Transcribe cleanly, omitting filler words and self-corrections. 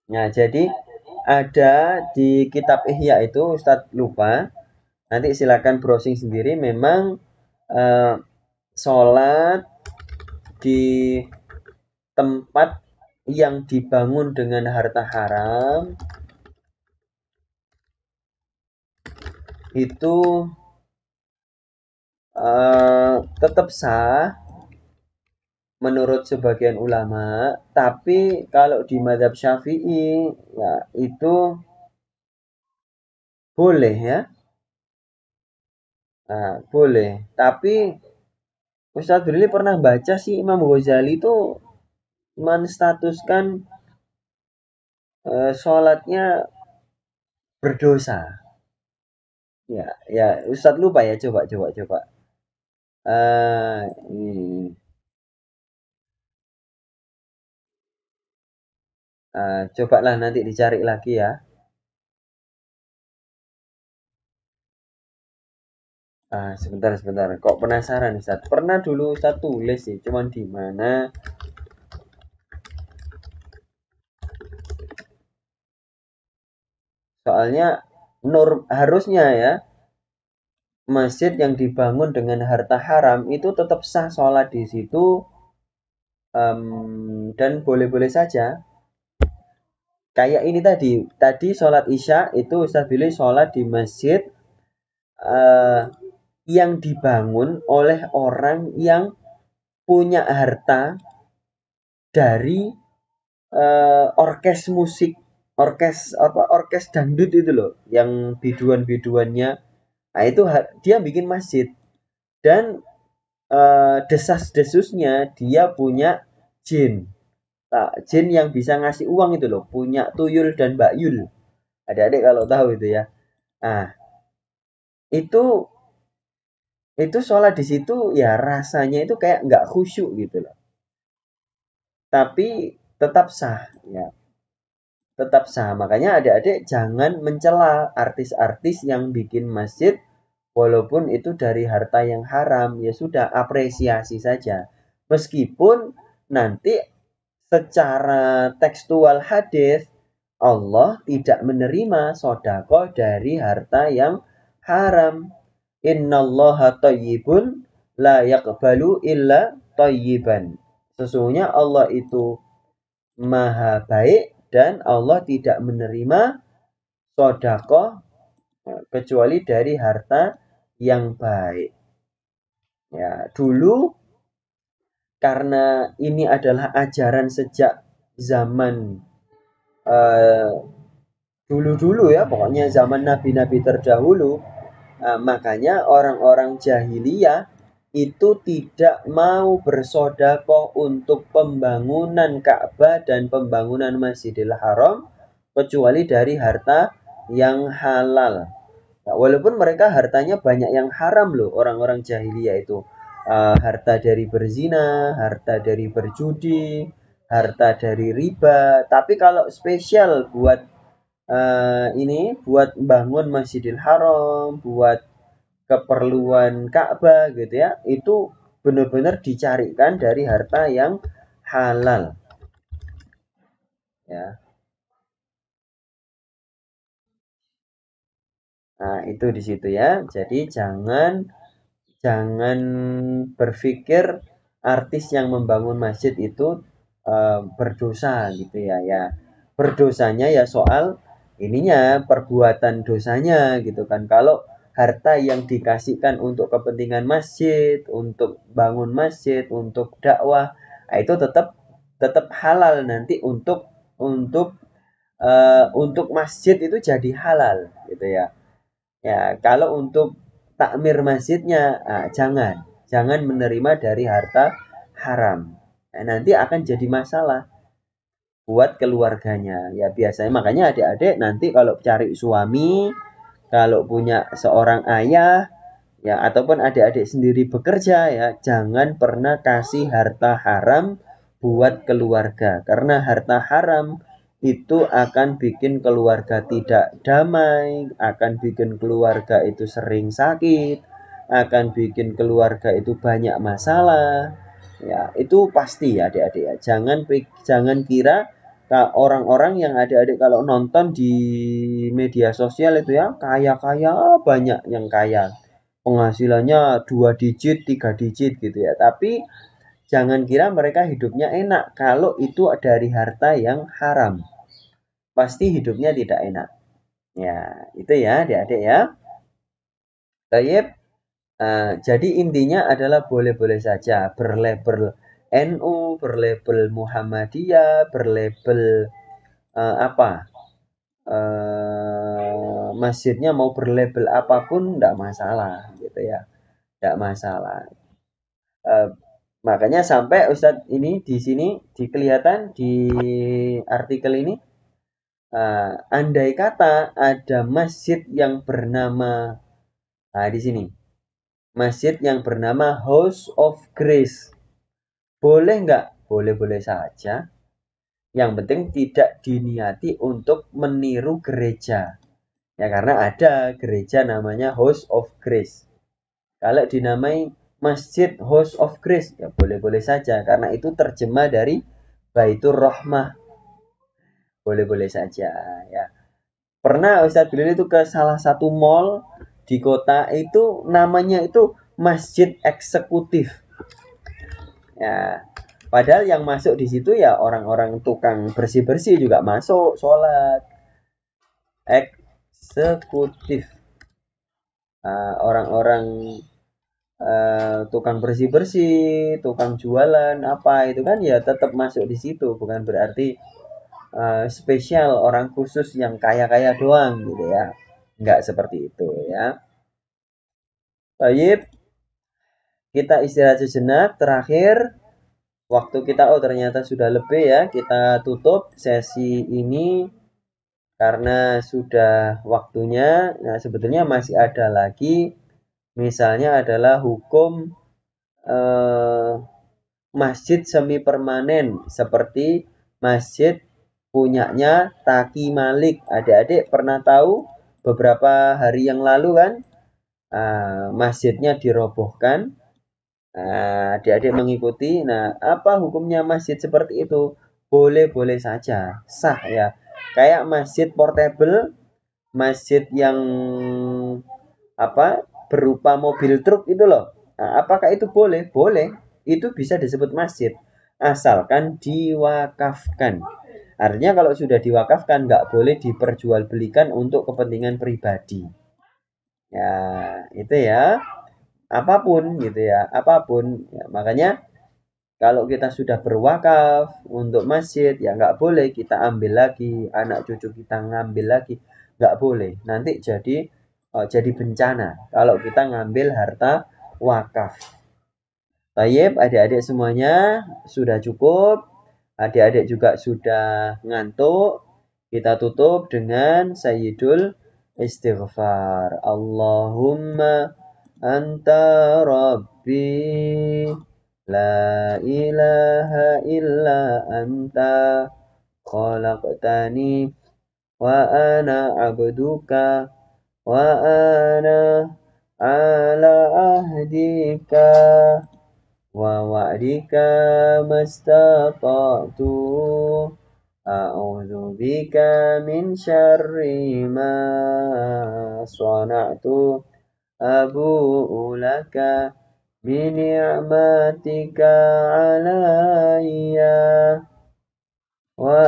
Nah, jadi ada di kitab Ihya itu Ustadz lupa. Nanti silakan browsing sendiri. Memang eh, sholat di tempat yang dibangun dengan harta haram itu tetap sah menurut sebagian ulama, tapi kalau di mazhab Syafi'i ya itu boleh ya. Nah, boleh. Tapi Ustadz Brili pernah baca sih Imam Ghazali itu menstatuskan sholatnya berdosa. Ya, ya Ustadz lupa ya, coba. Ini, cobalah nanti dicari lagi ya. Sebentar. Kok penasaran Ustadz? Pernah dulu Ustadz tulis sih, cuman di mana? Soalnya harusnya ya masjid yang dibangun dengan harta haram itu tetap sah sholat di situ, dan boleh-boleh saja. Kayak ini tadi sholat isya itu Ustaz pilih sholat di masjid eh, yang dibangun oleh orang yang punya harta dari orkes musik, orkes dangdut itu loh, yang biduan-biduannya. Nah itu dia bikin masjid dan desas-desusnya dia punya jin. Nah, jin yang bisa ngasih uang itu loh, punya tuyul dan bayul. Adik-adik kalau tahu itu ya. Nah, itu sholat di situ ya rasanya itu kayak nggak khusyuk gitu loh. Tapi tetap sah ya, tetap sah. Makanya adik-adik jangan mencela artis-artis yang bikin masjid walaupun itu dari harta yang haram. Ya sudah, apresiasi saja. Meskipun nanti secara tekstual hadis Allah tidak menerima sodako dari harta yang haram. Innallaha thayyibun la yaqbalu illa thayyiban. Sesungguhnya Allah itu maha baik dan Allah tidak menerima sodako kecuali dari harta yang baik. Ya, dulu karena ini adalah ajaran sejak zaman eh, dulu-dulu ya, pokoknya zaman nabi-nabi terdahulu. Makanya orang-orang jahiliyah itu tidak mau bersodakoh untuk pembangunan Ka'bah dan pembangunan Masjidil Haram kecuali dari harta yang halal. Nah, walaupun mereka hartanya banyak yang haram loh, orang-orang jahiliyah itu. Harta dari berzina, harta dari berjudi, harta dari riba. Tapi kalau spesial buat ini, buat bangun Masjidil Haram, buat keperluan Ka'bah gitu ya, itu benar-benar dicarikan dari harta yang halal ya. Nah, itu di situ ya. Jadi jangan jangan berpikir artis yang membangun masjid itu berdosa gitu ya. Ya, berdosanya ya soal ininya, perbuatan dosanya gitu kan. Kalau harta yang dikasihkan untuk kepentingan masjid, untuk bangun masjid, untuk dakwah, nah itu tetap tetap halal nanti untuk masjid itu jadi halal gitu ya. Ya, kalau untuk takmir masjidnya, jangan menerima dari harta haram. Nah, nanti akan jadi masalah buat keluarganya. Ya biasanya makanya adik-adik nanti kalau cari suami, kalau punya seorang ayah, ya ataupun adik-adik sendiri bekerja ya, jangan pernah kasih harta haram buat keluarga. Karena harta haram itu akan bikin keluarga tidak damai, akan bikin keluarga itu sering sakit, akan bikin keluarga itu banyak masalah. Ya, itu pasti ya adik-adik ya. Jangan kira orang-orang yang adik-adik kalau nonton di media sosial itu ya kaya-kaya, banyak yang kaya, penghasilannya 2 digit 3 digit gitu ya, tapi jangan kira mereka hidupnya enak kalau itu dari harta yang haram, pasti hidupnya tidak enak ya. Itu ya adik-adik ya. Baik. Jadi intinya adalah boleh-boleh saja berlabel NU, berlabel Muhammadiyah, berlabel apa masjidnya mau berlabel apapun tidak masalah gitu ya, tidak masalah. Eh, Makanya sampai Ustadz ini di sini kelihatan di artikel ini, andai kata ada masjid yang bernama, di sini masjid yang bernama House of Grace, boleh nggak? Boleh-boleh saja. Yang penting tidak diniati untuk meniru gereja. Ya karena ada gereja namanya House of Grace. Kalau dinamai Masjid House of Grace, ya boleh-boleh saja. Karena itu terjemah dari Baitur Rahmah. Boleh-boleh saja ya. Pernah Ustadz Bilal itu ke salah satu mall di kota itu, namanya itu Masjid Eksekutif. Ya, padahal yang masuk di situ ya orang-orang tukang bersih-bersih juga masuk sholat. Eksekutif. Orang-orang tukang bersih-bersih, tukang jualan apa itu kan ya tetap masuk di situ, bukan berarti spesial orang khusus yang kaya-kaya doang gitu ya. Nggak seperti itu ya. Baik, kita istirahat sejenak. Terakhir, waktu kita ternyata sudah lebih ya. Kita tutup sesi ini karena sudah waktunya. Nah, sebetulnya masih ada lagi. Misalnya adalah hukum eh, masjid semi permanen seperti masjid punyanya Taki Malik. Adik-adik pernah tahu beberapa hari yang lalu kan, masjidnya dirobohkan. Adik-adik mengikuti. Nah, apa hukumnya masjid seperti itu? Boleh-boleh saja, sah ya. Kayak masjid portable, masjid yang apa berupa mobil truk itu loh. Nah, apakah itu boleh? Boleh. Itu bisa disebut masjid asalkan diwakafkan. Artinya kalau sudah diwakafkan nggak boleh diperjualbelikan untuk kepentingan pribadi. Ya, itu ya. Apapun gitu ya, apapun. Ya, makanya kalau kita sudah berwakaf untuk masjid, ya nggak boleh kita ambil lagi, anak cucu kita ngambil lagi, nggak boleh. Nanti jadi bencana kalau kita ngambil harta wakaf. Baik, adik-adik semuanya sudah cukup. Adik-adik juga sudah ngantuk. Kita tutup dengan Sayyidul Istighfar. Allahumma anta rabbi la ilaha illa anta khalaqtani wa ana abduka wa ana ala ahdika wa wa'dika mastata'tu a'udzu bika min syarri ma sana'tu abu'u laka bi ni'matika alayya wa